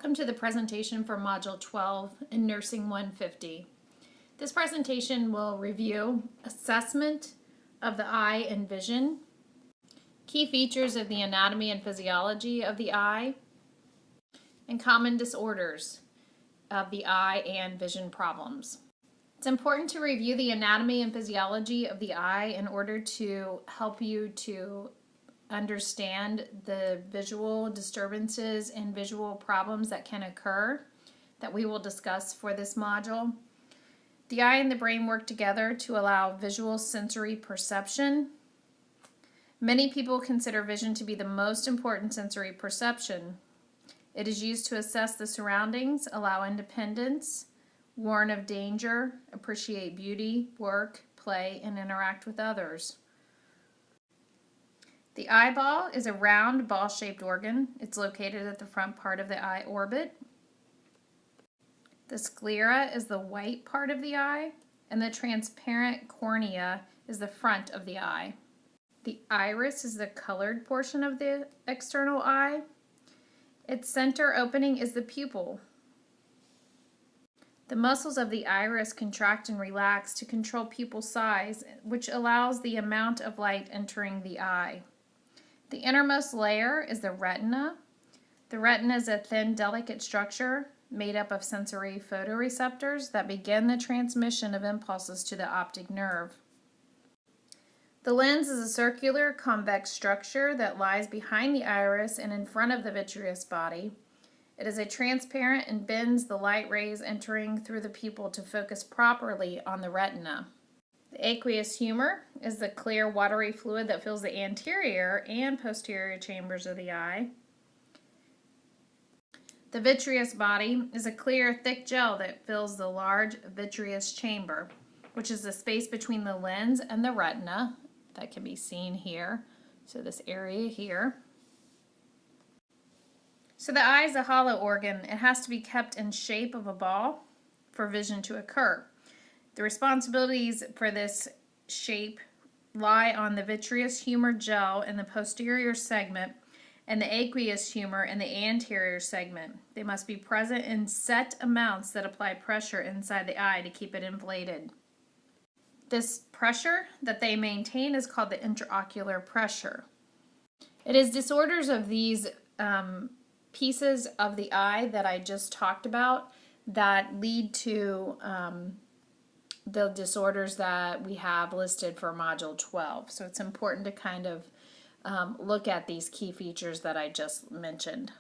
Welcome to the presentation for Module 12 in Nursing 150. This presentation will review assessment of the eye and vision, key features of the anatomy and physiology of the eye, and common disorders of the eye and vision problems. It's important to review the anatomy and physiology of the eye in order to help you to understand the visual disturbances and visual problems that can occur that we will discuss for this module. The eye and the brain work together to allow visual sensory perception. Many people consider vision to be the most important sensory perception. It is used to assess the surroundings, allow independence, warn of danger, appreciate beauty, work, play, and interact with others. The eyeball is a round, ball-shaped organ. It's located at the front part of the eye orbit. The sclera is the white part of the eye, and the transparent cornea is the front of the eye. The iris is the colored portion of the external eye. Its center opening is the pupil. The muscles of the iris contract and relax to control pupil size, which allows the amount of light entering the eye. The innermost layer is the retina. The retina is a thin, delicate structure made up of sensory photoreceptors that begin the transmission of impulses to the optic nerve. The lens is a circular, convex structure that lies behind the iris and in front of the vitreous body. It is a transparent and bends the light rays entering through the pupil to focus properly on the retina. The aqueous humor is the clear, watery fluid that fills the anterior and posterior chambers of the eye. The vitreous body is a clear, thick gel that fills the large vitreous chamber, which is the space between the lens and the retina. That can be seen here. So this area here. So the eye is a hollow organ. It has to be kept in shape of a ball for vision to occur. The responsibilities for this shape lie on the vitreous humor gel in the posterior segment and the aqueous humor in the anterior segment. They must be present in set amounts that apply pressure inside the eye to keep it inflated. This pressure that they maintain is called the intraocular pressure. It is disorders of these pieces of the eye that I just talked about that lead to the disorders that we have listed for Module 12. So it's important to kind of look at these key features that I just mentioned.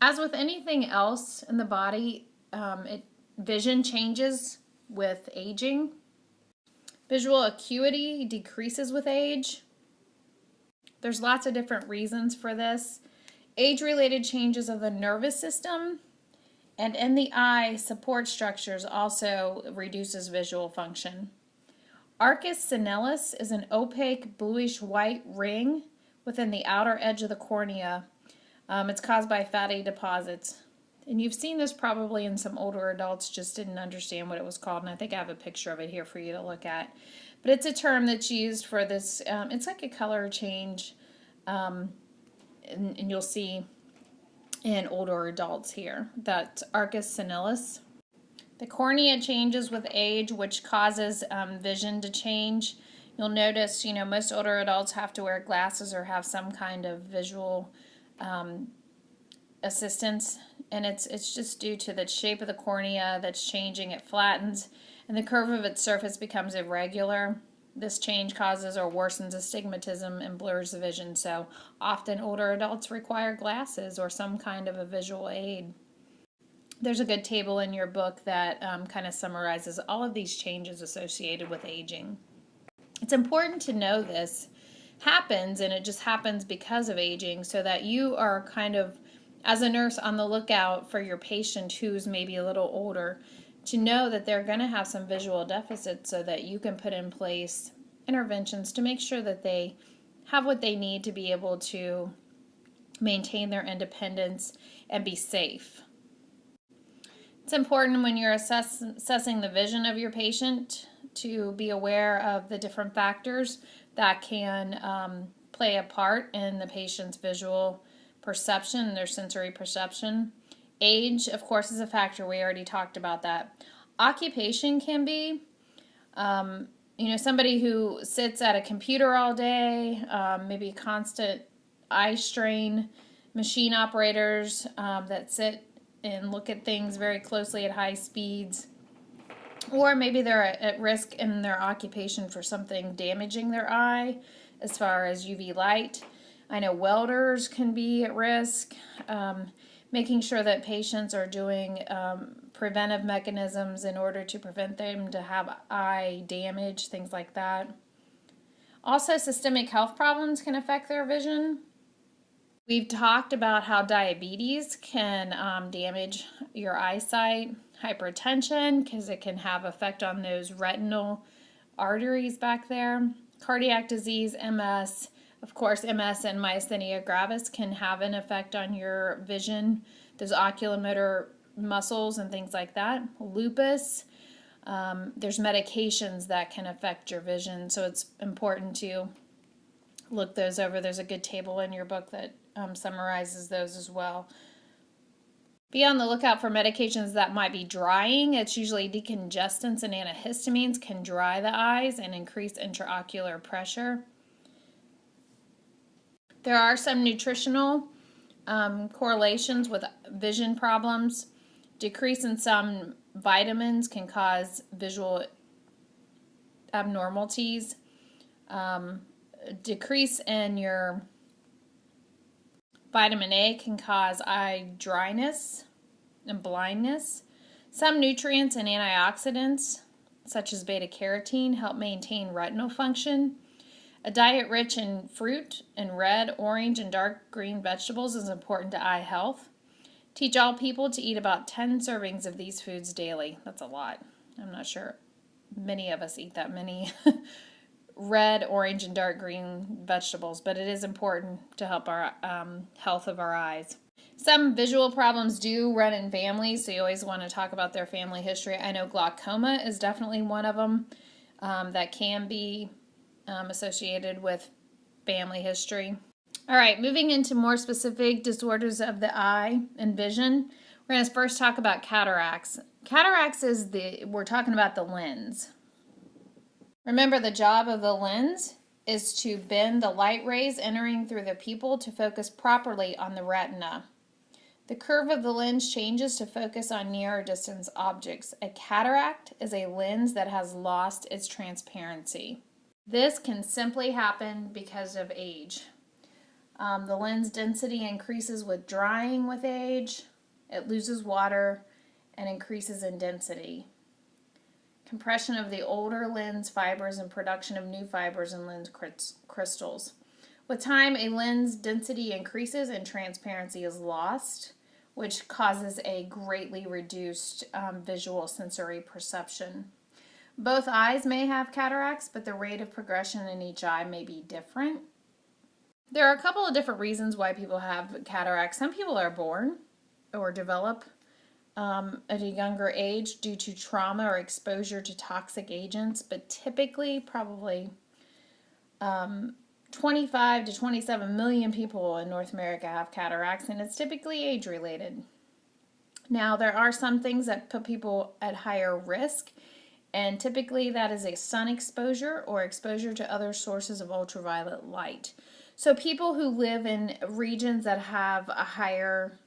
As with anything else in the body, vision changes with aging. Visual acuity decreases with age. There's lots of different reasons for this. Age-related changes of the nervous system and in the eye, support structures also reduces visual function. Arcus senilis is an opaque bluish-white ring within the outer edge of the cornea. It's caused by fatty deposits. And you've seen this probably in some older adults, just didn't understand what it was called, and I think I have a picture of it here for you to look at. But it's a term that's used for this, it's like a color change, and you'll see in older adults here. That's Arcus senilis. The cornea changes with age, which causes vision to change. You'll notice, most older adults have to wear glasses or have some kind of visual assistance, and it's just due to the shape of the cornea that's changing. It flattens, and the curve of its surface becomes irregular. This change causes or worsens astigmatism and blurs the vision, so often older adults require glasses or some kind of a visual aid. There's a good table in your book that kind of summarizes all of these changes associated with aging. It's important to know this happens, and it just happens because of aging, so that you are kind of, as a nurse, on the lookout for your patient who's maybe a little older, to know that they're going to have some visual deficits so that you can put in place interventions to make sure that they have what they need to be able to maintain their independence and be safe. It's important when you're assessing the vision of your patient to be aware of the different factors that can play a part in the patient's visual perception, their sensory perception. Age, of course, is a factor. We already talked about that. Occupation can be, somebody who sits at a computer all day, maybe constant eye strain, machine operators that sit and look at things very closely at high speeds, or maybe they're at risk in their occupation for something damaging their eye as far as UV light. I know welders can be at risk. Making sure that patients are doing preventive mechanisms in order to prevent them to have eye damage, things like that. Also, systemic health problems can affect their vision. We've talked about how diabetes can damage your eyesight, hypertension, because it can have effect on those retinal arteries back there, cardiac disease, MS. Of course, MS and myasthenia gravis can have an effect on your vision, those oculomotor muscles and things like that. Lupus, there's medications that can affect your vision, so it's important to look those over. There's a good table in your book that summarizes those as well. Be on the lookout for medications that might be drying. It's usually decongestants and antihistamines can dry the eyes and increase intraocular pressure. There are some nutritional correlations with vision problems. Decrease in some vitamins can cause visual abnormalities. Decrease in your vitamin A can cause eye dryness and blindness. Some nutrients and antioxidants, such as beta-carotene, help maintain retinal function. A diet rich in fruit and red, orange, and dark green vegetables is important to eye health. Teach all people to eat about 10 servings of these foods daily. That's a lot. I'm not sure many of us eat that many red, orange, and dark green vegetables, but it is important to help our health of our eyes. Some visual problems do run in families, so you always want to talk about their family history. I know glaucoma is definitely one of them that can be associated with family history. All right, moving into more specific disorders of the eye and vision, we're going to first talk about cataracts. Cataracts we're talking about the lens. Remember, the job of the lens is to bend the light rays entering through the pupil to focus properly on the retina. The curve of the lens changes to focus on near or distant objects. A cataract is a lens that has lost its transparency. This can simply happen because of age. The lens density increases with drying with age. It loses water and increases in density. Compression of the older lens fibers and production of new fibers and lens crystals. With time, a lens density increases and transparency is lost, which causes a greatly reduced visual sensory perception. Both eyes may have cataracts, but the rate of progression in each eye may be different. There are a couple of different reasons why people have cataracts. Some people are born or develop at a younger age due to trauma or exposure to toxic agents, but typically probably 25 to 27 million people in North America have cataracts, and it's typically age-related. Now, there are some things that put people at higher risk, and typically that is a sun exposure or exposure to other sources of ultraviolet light. So people who live in regions that have a higher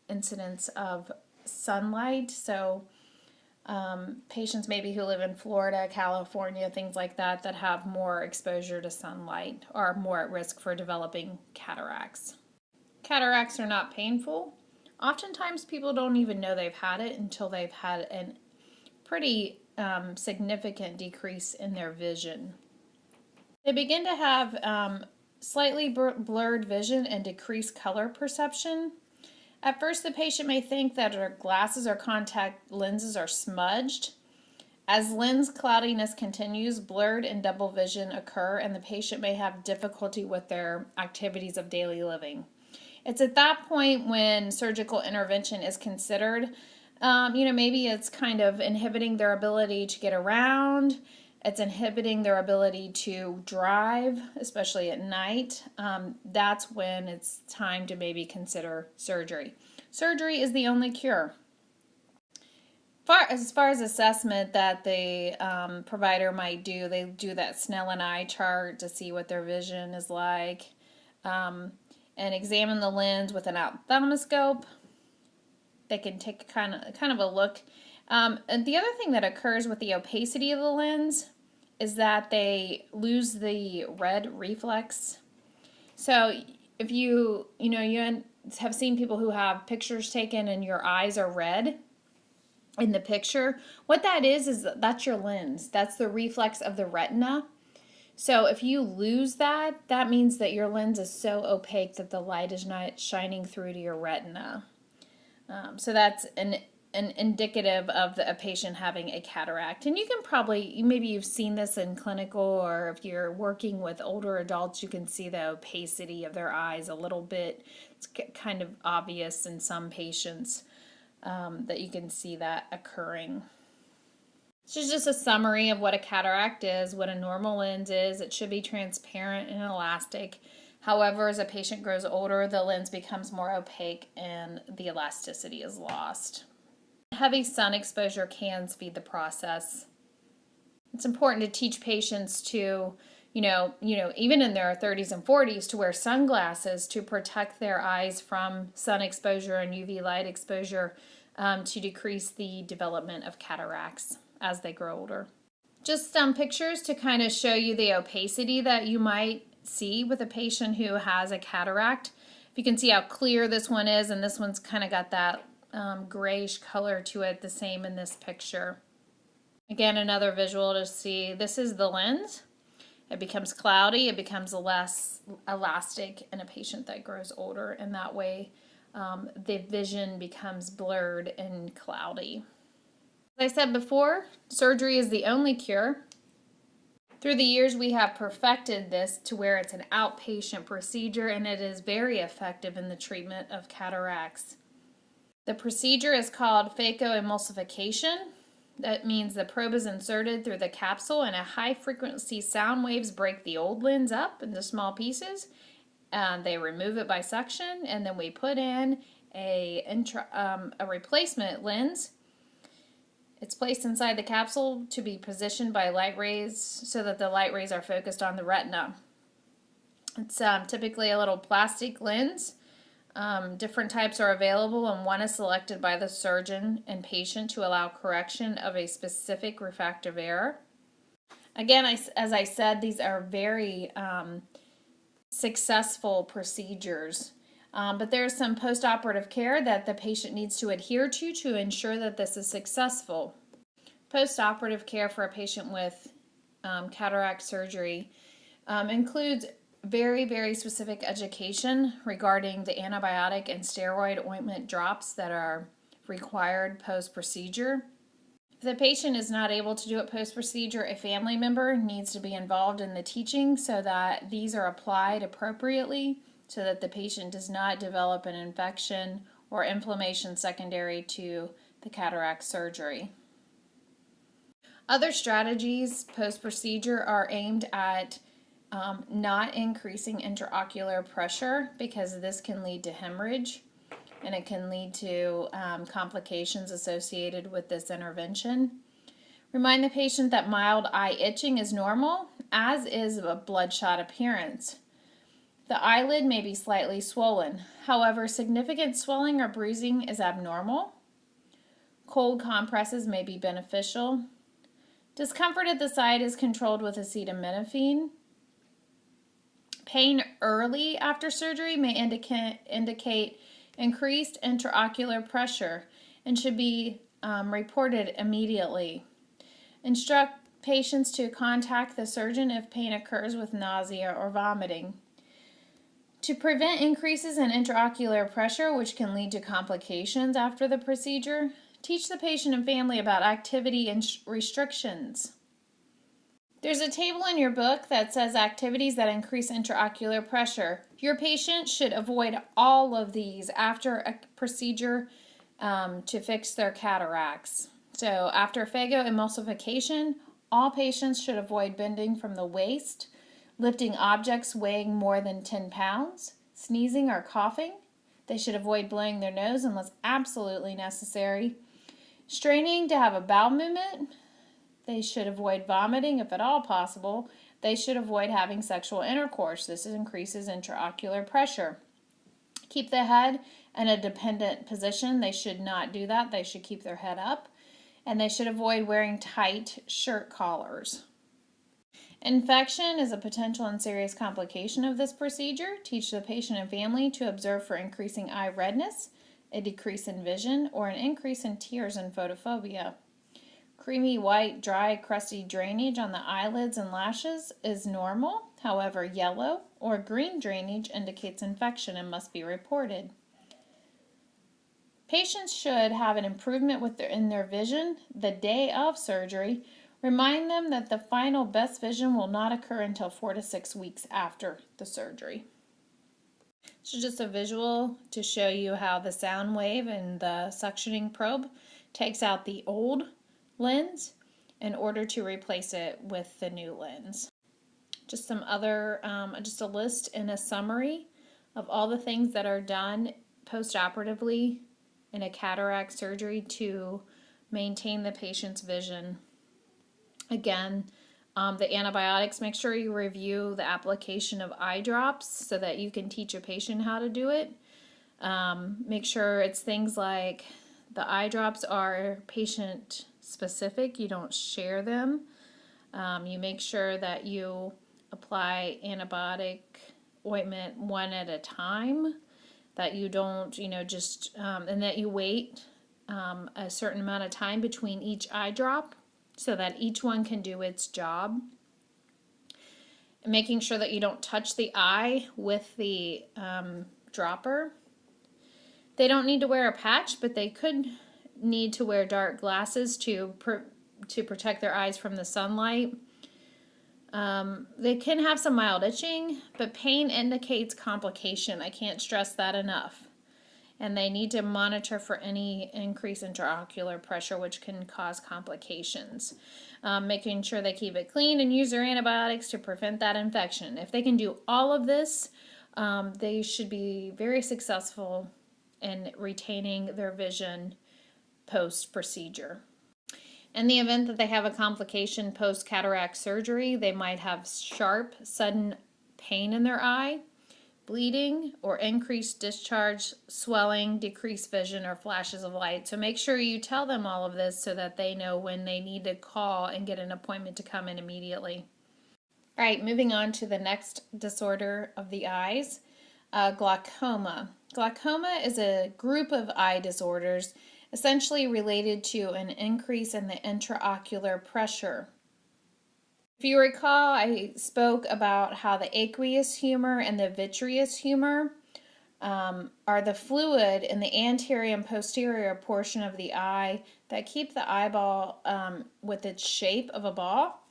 incidence of sunlight, so patients maybe who live in Florida, California, things like that, that have more exposure to sunlight are more at risk for developing cataracts. Cataracts are not painful. Oftentimes people don't even know they've had it until they've had a pretty significant decrease in their vision. They begin to have slightly blurred vision and decreased color perception. At first, the patient may think that their glasses or contact lenses are smudged. As lens cloudiness continues, blurred and double vision occur, and the patient may have difficulty with their activities of daily living. It's at that point when surgical intervention is considered. Maybe it's kind of inhibiting their ability to get around. It's inhibiting their ability to drive, especially at night. That's when it's time to maybe consider surgery. Surgery is the only cure. As far as assessment that the provider might do, they do that Snellen eye chart to see what their vision is like, and examine the lens with an ophthalmoscope. They can take kind of a look. And the other thing that occurs with the opacity of the lens is that they lose the red reflex. So if you have seen people who have pictures taken and your eyes are red in the picture, what that is that's your lens. That's the reflex of the retina. So if you lose that, that means that your lens is so opaque that the light is not shining through to your retina. So that's an indicative of a patient having a cataract. And you can probably, maybe you've seen this in clinical, or if you're working with older adults, you can see the opacity of their eyes a little bit. It's kind of obvious in some patients that you can see that occurring. This is just a summary of what a cataract is, what a normal lens is. It should be transparent and elastic. However, as a patient grows older, the lens becomes more opaque and the elasticity is lost. Heavy sun exposure can speed the process. It's important to teach patients to, even in their 30s and 40s, to wear sunglasses to protect their eyes from sun exposure and UV light exposure to decrease the development of cataracts as they grow older. Just some pictures to kind of show you the opacity that you might see with a patient who has a cataract. If you can see how clear this one is, and this one's kind of got that grayish color to it, the same in this picture. Again, another visual to see. This is the lens. It becomes cloudy, it becomes less elastic in a patient that grows older, and that way the vision becomes blurred and cloudy. As I said before, surgery is the only cure. Through the years, we have perfected this to where it's an outpatient procedure, and it is very effective in the treatment of cataracts. The procedure is called phacoemulsification. That means the probe is inserted through the capsule, and a high-frequency sound waves break the old lens up into small pieces. They remove it by suction, and then we put in a replacement lens. It's placed inside the capsule to be positioned by light rays so that the light rays are focused on the retina. It's typically a little plastic lens. Different types are available, and one is selected by the surgeon and patient to allow correction of a specific refractive error. Again, as I said, these are very successful procedures. But there's some postoperative care that the patient needs to adhere to ensure that this is successful. Postoperative care for a patient with cataract surgery includes very, very specific education regarding the antibiotic and steroid ointment drops that are required post-procedure. If the patient is not able to do it post-procedure, a family member needs to be involved in the teaching so that these are applied appropriately, so that the patient does not develop an infection or inflammation secondary to the cataract surgery. Other strategies post-procedure are aimed at not increasing intraocular pressure, because this can lead to hemorrhage and it can lead to complications associated with this intervention. Remind the patient that mild eye itching is normal, as is a bloodshot appearance. The eyelid may be slightly swollen. However, significant swelling or bruising is abnormal. Cold compresses may be beneficial. Discomfort at the site is controlled with acetaminophen. Pain early after surgery may indicate increased intraocular pressure and should be reported immediately. Instruct patients to contact the surgeon if pain occurs with nausea or vomiting. To prevent increases in intraocular pressure, which can lead to complications after the procedure, teach the patient and family about activity and restrictions. There's a table in your book that says activities that increase intraocular pressure. Your patient should avoid all of these after a procedure to fix their cataracts. So after phacoemulsification, all patients should avoid bending from the waist, lifting objects weighing more than 10 pounds, sneezing or coughing, They should avoid blowing their nose unless absolutely necessary. Straining to have a bowel movement. They should avoid vomiting if at all possible. They should avoid having sexual intercourse. This increases intraocular pressure. Keep the head in a dependent position. They should not do that. They should keep their head up. And they should avoid wearing tight shirt collars. Infection is a potential and serious complication of this procedure. Teach the patient and family to observe for increasing eye redness, a decrease in vision, or an increase in tears and photophobia. Creamy, white, dry, crusty drainage on the eyelids and lashes is normal. However, yellow or green drainage indicates infection and must be reported. Patients should have an improvement in their vision the day of surgery. Remind them that the final best vision will not occur until 4 to 6 weeks after the surgery. This is just a visual to show you how the sound wave and the suctioning probe takes out the old lens in order to replace it with the new lens. Just some other, just a list and a summary of all the things that are done post-operatively in a cataract surgery to maintain the patient's vision. Again, the antibiotics, make sure you review the application of eye drops so that you can teach a patient how to do it. Make sure it's things like the eye drops are patient specific. You don't share them. You make sure that you apply antibiotic ointment one at a time, that you don't, just, and that you wait a certain amount of time between each eye drop so that each one can do its job. And making sure that you don't touch the eye with the dropper. They don't need to wear a patch, but they could need to wear dark glasses to protect their eyes from the sunlight. They can have some mild itching, but pain indicates complication. I can't stress that enough. And they need to monitor for any increase in intraocular pressure, which can cause complications. Making sure they keep it clean and use their antibiotics to prevent that infection. If they can do all of this, they should be very successful in retaining their vision post-procedure. In the event that they have a complication post-cataract surgery, they might have sharp, sudden pain in their eye, bleeding, or increased discharge, swelling, decreased vision, or flashes of light. So make sure you tell them all of this so that they know when they need to call and get an appointment to come in immediately. All right, moving on to the next disorder of the eyes, glaucoma. Glaucoma is a group of eye disorders essentially related to an increase in the intraocular pressure. If you recall, I spoke about how the aqueous humor and the vitreous humor are the fluid in the anterior and posterior portion of the eye that keep the eyeball with its shape of a ball.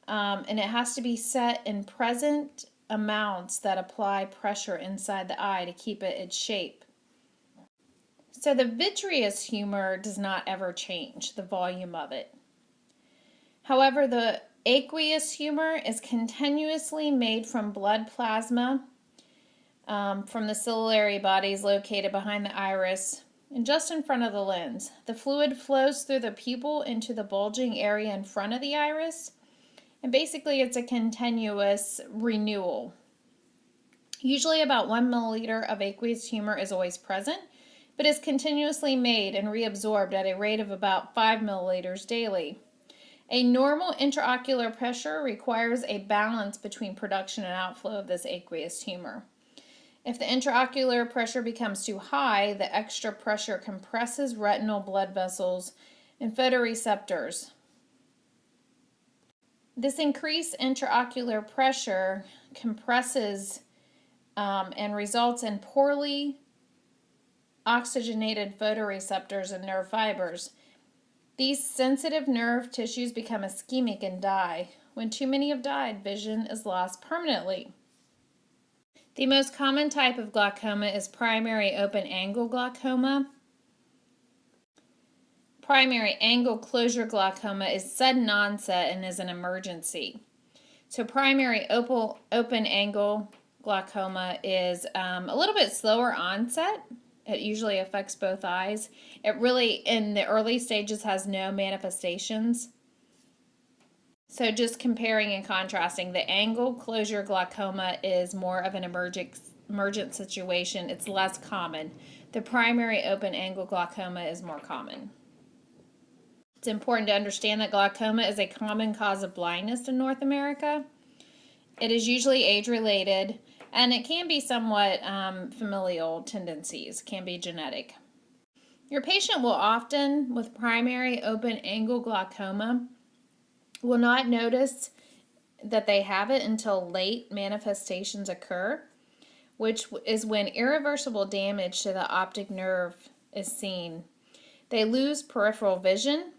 And it has to be set in present amounts that apply pressure inside the eye to keep it its shape. So the vitreous humor does not ever change, the volume of it. However, the aqueous humor is continuously made from blood plasma from the ciliary bodies located behind the iris and just in front of the lens. The fluid flows through the pupil into the bulging area in front of the iris, and basically it's a continuous renewal. Usually about 1 milliliter of aqueous humor is always present, but is continuously made and reabsorbed at a rate of about 5 milliliters daily. A normal intraocular pressure requires a balance between production and outflow of this aqueous humor. If the intraocular pressure becomes too high, the extra pressure compresses retinal blood vessels and photoreceptors. This increased intraocular pressure compresses and results in poorly oxygenated photoreceptors and nerve fibers. These sensitive nerve tissues become ischemic and die. When too many have died, vision is lost permanently. The most common type of glaucoma is primary open-angle glaucoma. Primary angle closure glaucoma is sudden onset and is an emergency. So primary open-angle glaucoma is a little bit slower onset, It usually affects both eyes. It really, in the early stages, has no manifestations. So just comparing and contrasting, the angle closure glaucoma is more of an emergent situation. It's less common. The primary open angle glaucoma is more common. It's important to understand that glaucoma is a common cause of blindness in North America. It is usually age-related, and it can be somewhat familial tendencies, can be genetic. Your patient will often, with primary open angle glaucoma, will not notice that they have it until late manifestations occur, which is when irreversible damage to the optic nerve is seen. They lose peripheral vision,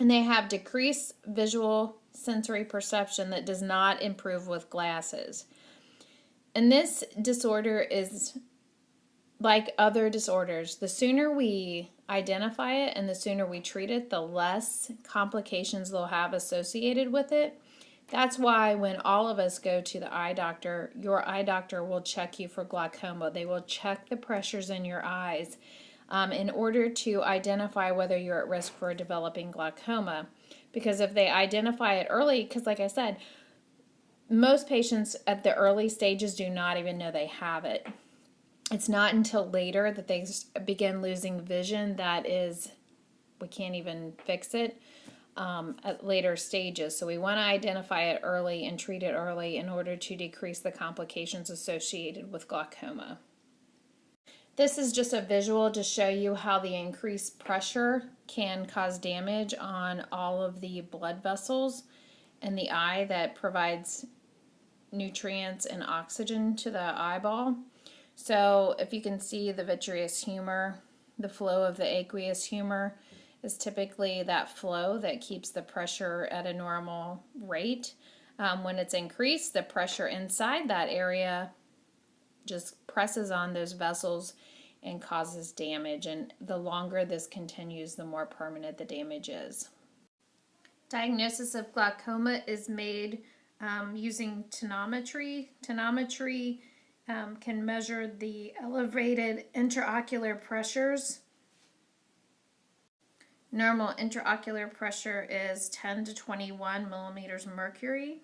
and they have decreased visual sensory perception that does not improve with glasses. And this disorder is like other disorders. The sooner we identify it and the sooner we treat it, the less complications they'll have associated with it. That's why when all of us go to the eye doctor, your eye doctor will check you for glaucoma. They will check the pressures in your eyes in order to identify whether you're at risk for developing glaucoma. Because if they identify it early, because like I said, most patients at the early stages do not even know they have it. It's not until later that they begin losing vision we can't even fix it at later stages. So we want to identify it early and treat it early in order to decrease the complications associated with glaucoma. This is just a visual to show you how the increased pressure can cause damage on all of the blood vessels in the eye that provides nutrients and oxygen to the eyeball. So if you can see the vitreous humor, the flow of the aqueous humor is typically that flow that keeps the pressure at a normal rate. When it's increased, the pressure inside that area just presses on those vessels and causes damage. And the longer this continues, the more permanent the damage is. Diagnosis of glaucoma is made using tonometry. Tonometry can measure the elevated intraocular pressures. Normal intraocular pressure is 10 to 21 millimeters mercury.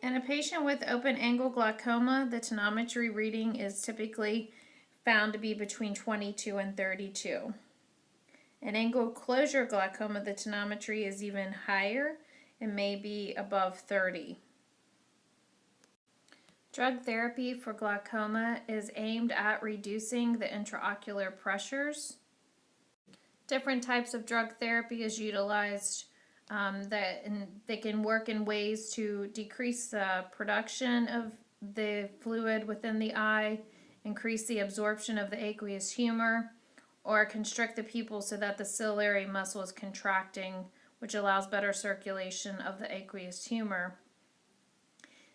In a patient with open angle glaucoma, the tonometry reading is typically found to be between 22 and 32. In angle closure glaucoma, the tonometry is even higher and may be above 30. Drug therapy for glaucoma is aimed at reducing the intraocular pressures. Different types of drug therapy is utilized they can work in ways to decrease the production of the fluid within the eye, increase the absorption of the aqueous humor, or constrict the pupil so that the ciliary muscle is contracting, which allows better circulation of the aqueous humor.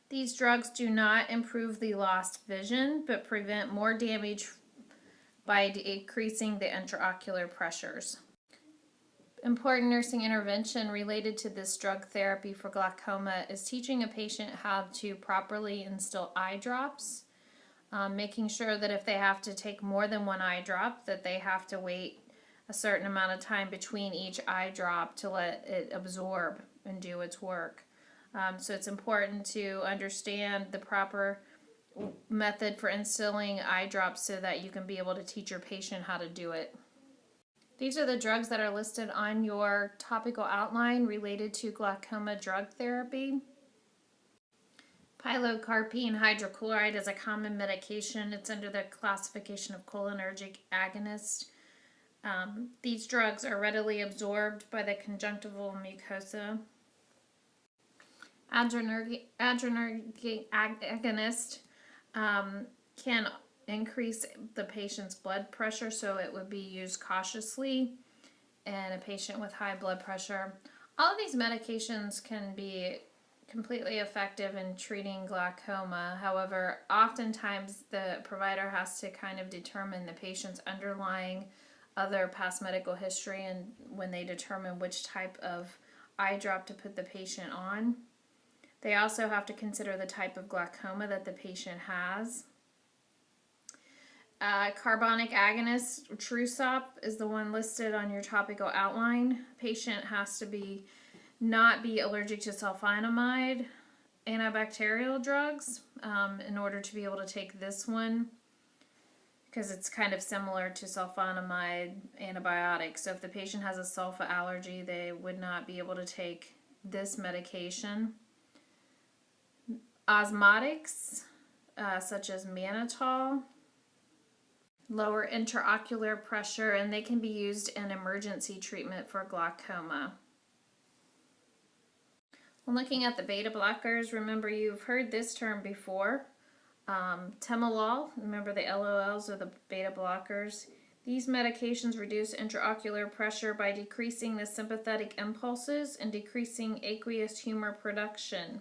These drugs do not improve the lost vision, but prevent more damage by decreasing the intraocular pressures. Important nursing intervention related to this drug therapy for glaucoma is teaching a patient how to properly instill eye drops, making sure that if they have to take more than one eye drop, that they have to wait a certain amount of time between each eye drop to let it absorb and do its work. So it's important to understand the proper method for instilling eye drops so that you can be able to teach your patient how to do it. These are the drugs that are listed on your topical outline related to glaucoma drug therapy. Pilocarpine hydrochloride is a common medication. It's under the classification of cholinergic agonist. These drugs are readily absorbed by the conjunctival mucosa. Adrenergic agonist can increase the patient's blood pressure, so it would be used cautiously in a patient with high blood pressure. All of these medications can be completely effective in treating glaucoma. However, oftentimes the provider has to kind of determine the patient's underlying other past medical history and when they determine which type of eye drop to put the patient on. They also have to consider the type of glaucoma that the patient has. Carbonic agonist, Trusop, is the one listed on your topical outline. Patient has to not be allergic to sulfonamide antibacterial drugs in order to be able to take this one, because it's kind of similar to sulfonamide antibiotics. So if the patient has a sulfa allergy, they would not be able to take this medication. Osmotics, such as mannitol, lower intraocular pressure, and they can be used in emergency treatment for glaucoma. When looking at the beta blockers, remember you've heard this term before. Temolol, remember the LOLs are the beta blockers. These medications reduce intraocular pressure by decreasing the sympathetic impulses and decreasing aqueous humor production.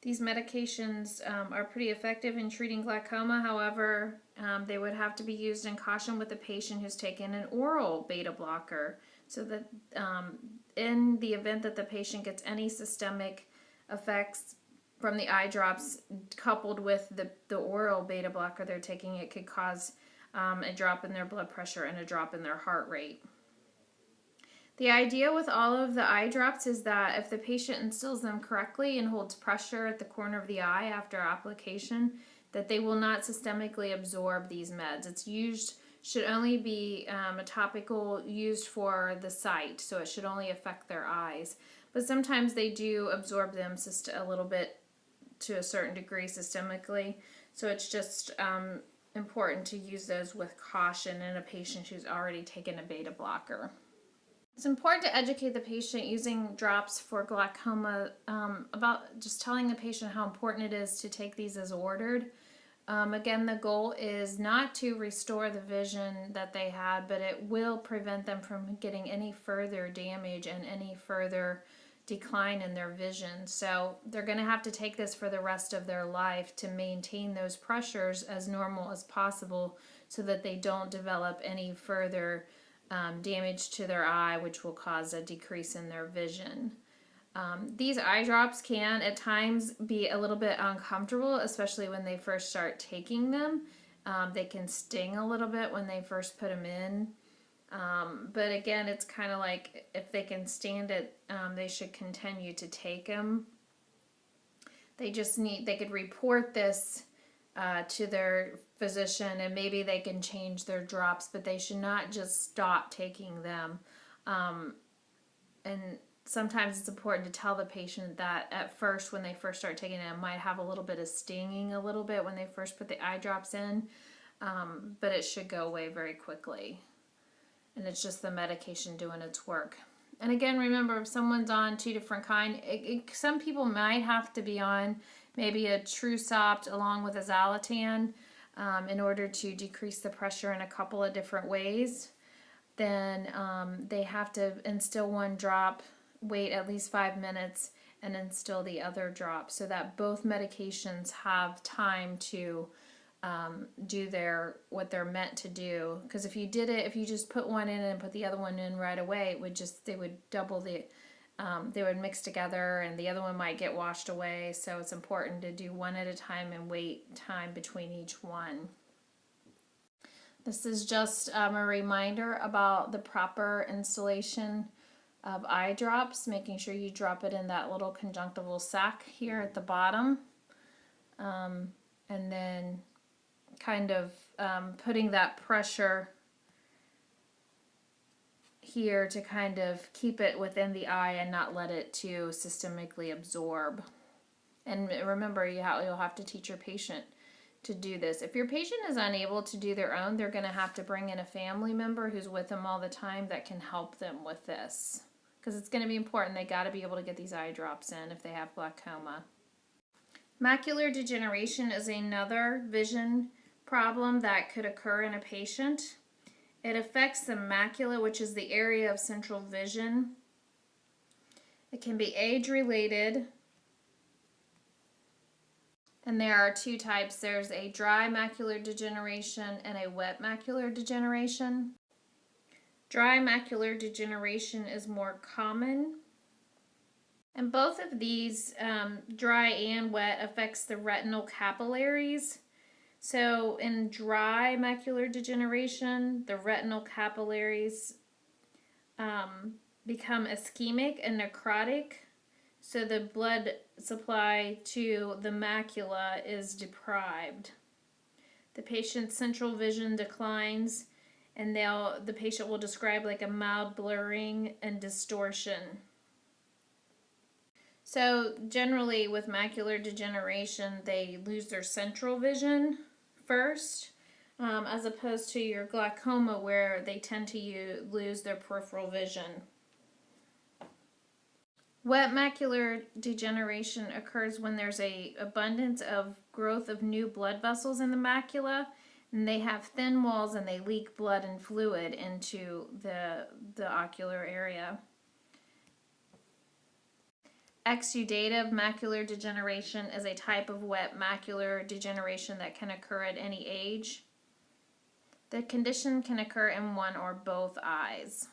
These medications are pretty effective in treating glaucoma. However, they would have to be used in caution with a patient who's taken an oral beta blocker, so that in the event that the patient gets any systemic effects from the eye drops coupled with the oral beta blocker they're taking, it could cause a drop in their blood pressure and a drop in their heart rate. The idea with all of the eye drops is that if the patient instills them correctly and holds pressure at the corner of the eye after application, that they will not systemically absorb these meds. Should only be a topical used for the site, so it should only affect their eyes. But sometimes they do absorb them a little bit to a certain degree systemically, so it's just important to use those with caution in a patient who's already taken a beta blocker. It's important to educate the patient using drops for glaucoma about just telling the patient how important it is to take these as ordered. Again, the goal is not to restore the vision that they had, but it will prevent them from getting any further damage and any further decline in their vision. So they're going to have to take this for the rest of their life to maintain those pressures as normal as possible, so that they don't develop any further damage to their eye, which will cause a decrease in their vision. These eye drops can at times be a little bit uncomfortable, especially when they first start taking them. They can sting a little bit when they first put them in. But again, it's kind of like if they can stand it, they should continue to take them. They could report this to their physician, and maybe they can change their drops, but they should not just stop taking them. And sometimes it's important to tell the patient that at first, when they first start taking it might have a little bit of stinging a little bit when they first put the eye drops in, but it should go away very quickly. And it's just the medication doing its work. And again, remember, if someone's on two different kinds, some people might have to be on maybe a Trusop along with a Zolatan in order to decrease the pressure in a couple of different ways. Then they have to instill one drop, wait at least 5 minutes, and instill the other drop, so that both medications have time to do what they're meant to do. Because if you just put one in and put the other one in right away, they would mix together, and the other one might get washed away. So it's important to do one at a time and wait time between each one. This is just a reminder about the proper installation of eye drops, making sure you drop it in that little conjunctival sac here at the bottom, and then kind of putting that pressure here to kind of keep it within the eye and not let it to systemically absorb. And remember, you'll have to teach your patient to do this. If your patient is unable to do their own, they're going to have to bring in a family member who's with them all the time that can help them with this, because it's going to be important. They got to be able to get these eye drops in if they have glaucoma. Macular degeneration is another vision problem that could occur in a patient. It affects the macula, which is the area of central vision. It can be age-related, and there are two types. There's a dry macular degeneration and a wet macular degeneration. Dry macular degeneration is more common, and both of these, dry and wet, affects the retinal capillaries, So in dry macular degeneration, the retinal capillaries become ischemic and necrotic, so the blood supply to the macula is deprived. The patient's central vision declines, and the patient will describe like a mild blurring and distortion. So generally with macular degeneration, they lose their central vision first, as opposed to your glaucoma where they tend to lose their peripheral vision. Wet macular degeneration occurs when there's an abundance of growth of new blood vessels in the macula, and they have thin walls and they leak blood and fluid into the ocular area. Exudative macular degeneration is a type of wet macular degeneration that can occur at any age. The condition can occur in one or both eyes.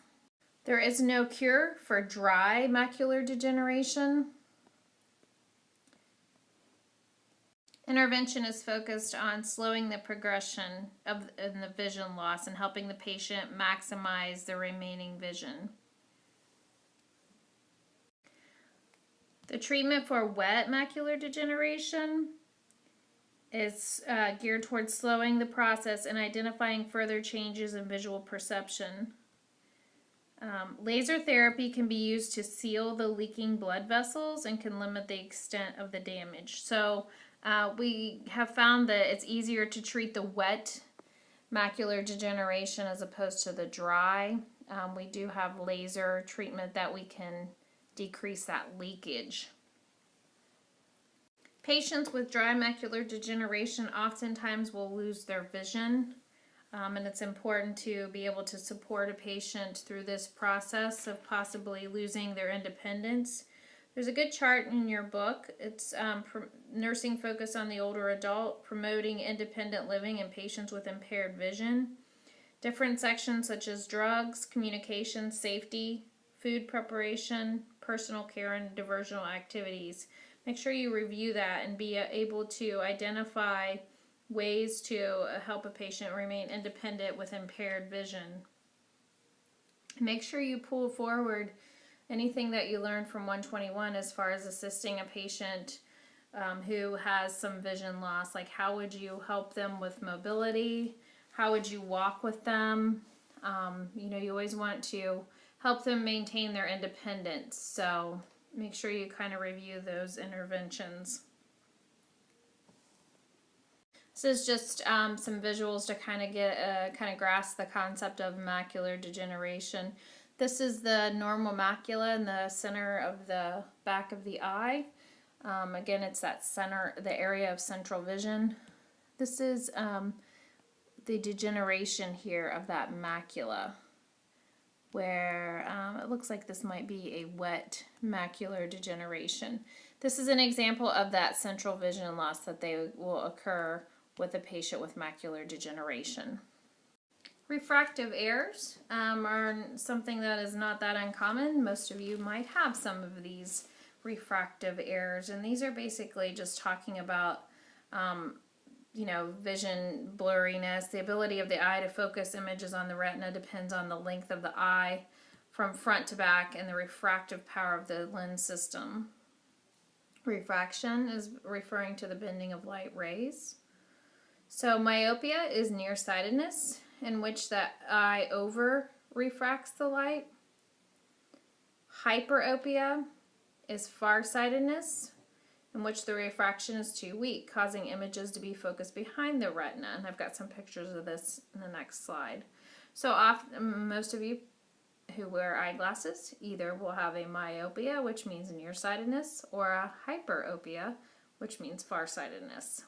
There is no cure for dry macular degeneration. Intervention is focused on slowing the progression of the vision loss and helping the patient maximize the remaining vision. The treatment for wet macular degeneration is geared towards slowing the process and identifying further changes in visual perception. Laser therapy can be used to seal the leaking blood vessels and can limit the extent of the damage. So we have found that it's easier to treat the wet macular degeneration as opposed to the dry. We do have laser treatment that we can decrease that leakage. Patients with dry macular degeneration oftentimes will lose their vision, and it's important to be able to support a patient through this process of possibly losing their independence. There's a good chart in your book. It's nursing focus on the older adult, promoting independent living in patients with impaired vision. Different sections such as drugs, communication, safety, food preparation, personal care, and diversional activities. Make sure you review that and be able to identify ways to help a patient remain independent with impaired vision. Make sure you pull forward anything that you learned from 121 as far as assisting a patient who has some vision loss. Like, how would you help them with mobility? How would you walk with them? You always want to help them maintain their independence. So make sure you kind of review those interventions. This is just some visuals to kind of grasp the concept of macular degeneration. This is the normal macula in the center of the back of the eye. Again, it's that the area of central vision. This is the degeneration here of that macula, where it looks like this might be a wet macular degeneration. This is an example of that central vision loss that will occur with a patient with macular degeneration. Refractive errors are something that is not that uncommon. Most of you might have some of these refractive errors, and these are basically just talking about vision blurriness. The ability of the eye to focus images on the retina depends on the length of the eye from front to back and the refractive power of the lens system. Refraction is referring to the bending of light rays. So myopia is nearsightedness, in which the eye over refracts the light. Hyperopia is farsightedness, in which the refraction is too weak, causing images to be focused behind the retina. And I've got some pictures of this in the next slide. So most of you who wear eyeglasses either will have a myopia, which means nearsightedness, or a hyperopia, which means farsightedness.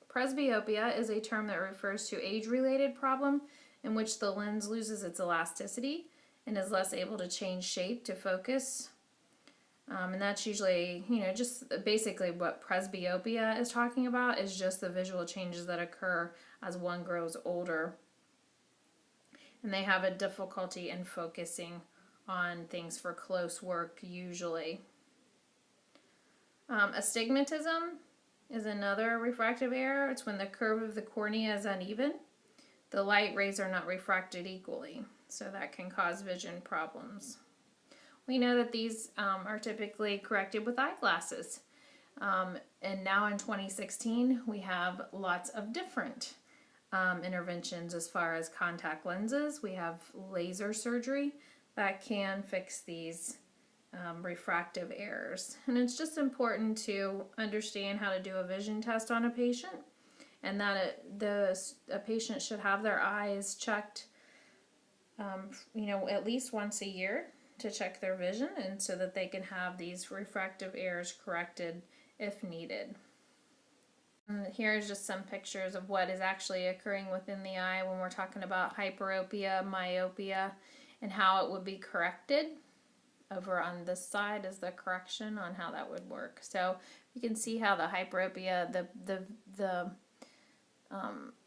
Presbyopia is a term that refers to age-related problem in which the lens loses its elasticity and is less able to change shape to focus. And that's usually, just basically what presbyopia is talking about, is just the visual changes that occur as one grows older. And they have a difficulty in focusing on things for close work usually. Astigmatism is another refractive error. It's when the curve of the cornea is uneven. The light rays are not refracted equally, so that can cause vision problems. We know that these are typically corrected with eyeglasses. And now in 2016, we have lots of different interventions as far as contact lenses. We have laser surgery that can fix these refractive errors. And it's just important to understand how to do a vision test on a patient, and that a patient should have their eyes checked, at least once a year to check their vision, and so that they can have these refractive errors corrected if needed. And here's just some pictures of what is actually occurring within the eye when we're talking about hyperopia, myopia, and how it would be corrected. Over on this side is the correction on how that would work. So you can see how the hyperopia, the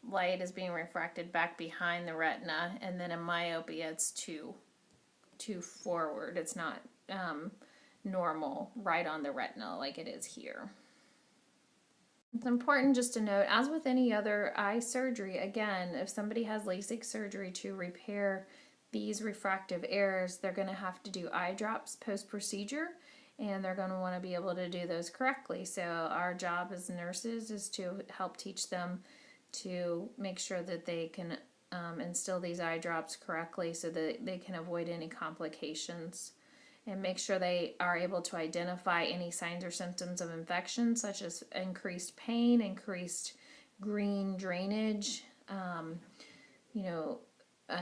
light is being refracted back behind the retina, and then in myopia it's too forward. It's not normal right on the retina like it is here. It's important just to note, as with any other eye surgery, again, if somebody has LASIK surgery to repair these refractive errors, they're going to have to do eye drops post-procedure, and they're going to want to be able to do those correctly. So our job as nurses is to help teach them to make sure that they can instill these eye drops correctly so that they can avoid any complications, and make sure they are able to identify any signs or symptoms of infection, such as increased pain, increased green drainage,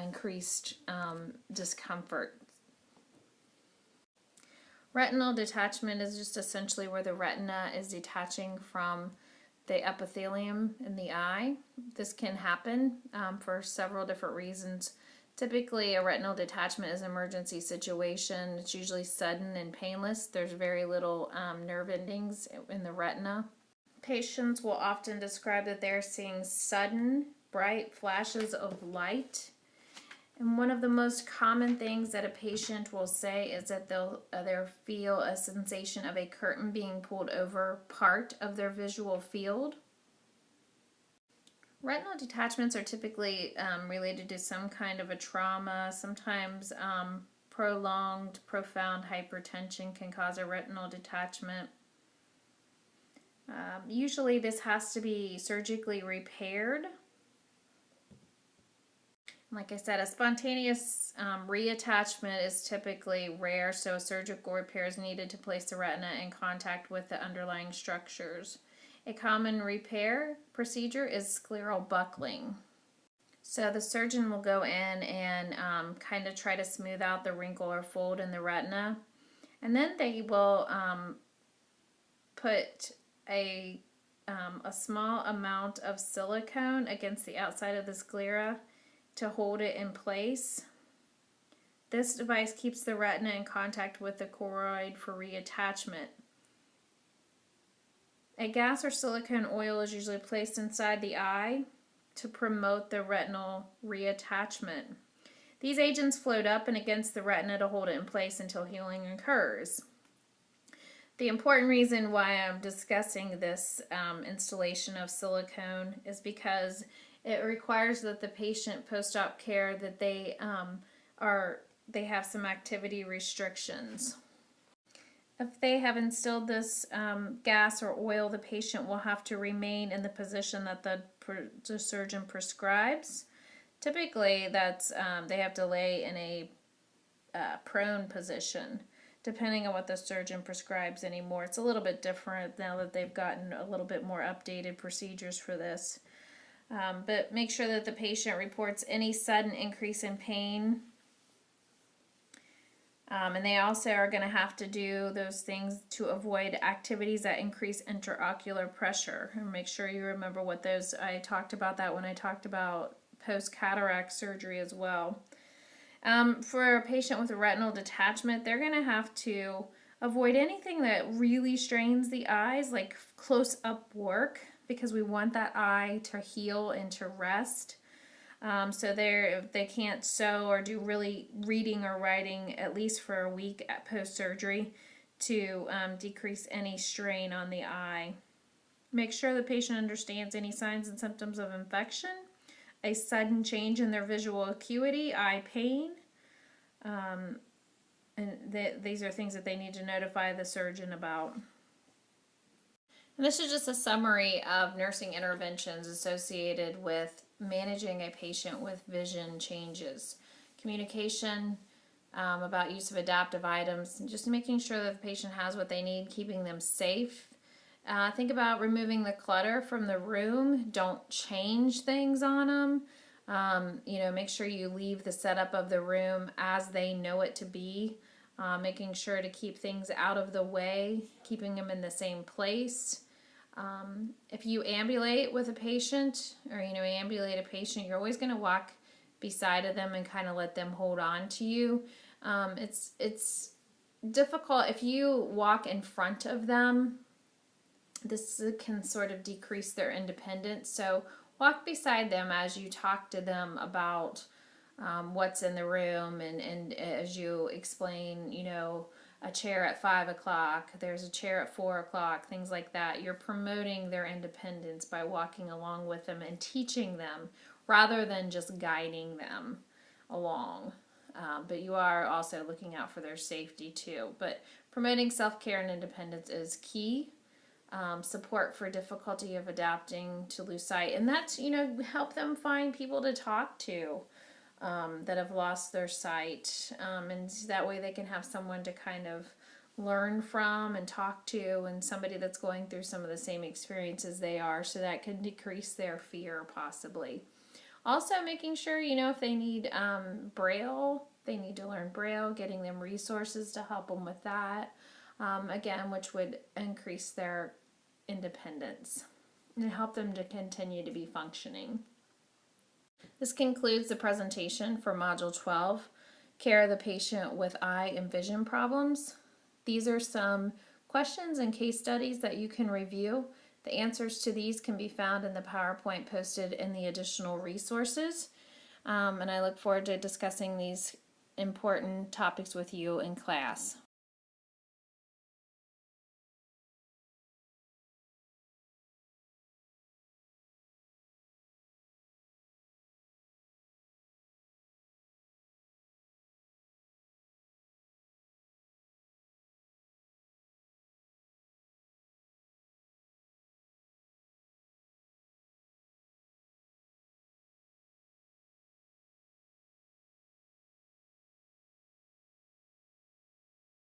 increased discomfort. Retinol detachment is just essentially where the retina is detaching from the epithelium in the eye. This can happen for several different reasons. Typically, a retinal detachment is an emergency situation. It's usually sudden and painless. There's very little nerve endings in the retina. Patients will often describe that they're seeing sudden, bright flashes of light. And one of the most common things that a patient will say is that they'll feel a sensation of a curtain being pulled over part of their visual field. Retinal detachments are typically related to some kind of a trauma. Sometimes prolonged, profound hypertension can cause a retinal detachment. Usually this has to be surgically repaired. Like I said, a spontaneous reattachment is typically rare, so surgical repair is needed to place the retina in contact with the underlying structures. A common repair procedure is scleral buckling. So the surgeon will go in and kind of try to smooth out the wrinkle or fold in the retina, and then they will put a small amount of silicone against the outside of the sclera to hold it in place. This device keeps the retina in contact with the choroid for reattachment. A gas or silicone oil is usually placed inside the eye to promote the retinal reattachment. These agents float up and against the retina to hold it in place until healing occurs. The important reason why I'm discussing this installation of silicone is because it requires that the patient post-op care that they have some activity restrictions. If they have instilled this gas or oil, the patient will have to remain in the position that the surgeon prescribes. Typically, that's they have to lay in a prone position, depending on what the surgeon prescribes anymore. It's a little bit different now that they've gotten a little bit more updated procedures for this. But make sure that the patient reports any sudden increase in pain. And they also are going to have to do those things to avoid activities that increase intraocular pressure. And make sure you remember what those, I talked about that when I talked about post-cataract surgery as well. For a patient with a retinal detachment, they're going to have to avoid anything that really strains the eyes, like close-up work, because we want that eye to heal and to rest. So they can't sew or do really reading or writing at least for a week at post-surgery to decrease any strain on the eye. Make sure the patient understands any signs and symptoms of infection, a sudden change in their visual acuity, eye pain, and these are things that they need to notify the surgeon about. And this is just a summary of nursing interventions associated with managing a patient with vision changes. Communication about use of adaptive items, just making sure that the patient has what they need, keeping them safe. Think about removing the clutter from the room. Don't change things on them. Make sure you leave the setup of the room as they know it to be. Making sure to keep things out of the way, keeping them in the same place. If you ambulate with a patient, or ambulate a patient, you're always going to walk beside of them and kind of let them hold on to you. It's difficult if you walk in front of them. This can sort of decrease their independence. So walk beside them as you talk to them about what's in the room, and as you explain, a chair at 5 o'clock, there's a chair at 4 o'clock, things like that. You're promoting their independence by walking along with them and teaching them rather than just guiding them along. But you are also looking out for their safety too. But promoting self-care and independence is key. Support for difficulty of adapting to lose sight. And that's, help them find people to talk to that have lost their sight. And that way they can have someone to kind of learn from and talk to, and somebody that's going through some of the same experiences they are, so that can decrease their fear possibly. Also making sure, if they need Braille, they need to learn Braille, getting them resources to help them with that. Again, which would increase their independence and help them to continue to be functioning. This concludes the presentation for Module 12, Care of the Patient with Eye and Vision Problems. These are some questions and case studies that you can review. The answers to these can be found in the PowerPoint posted in the additional resources. And I look forward to discussing these important topics with you in class.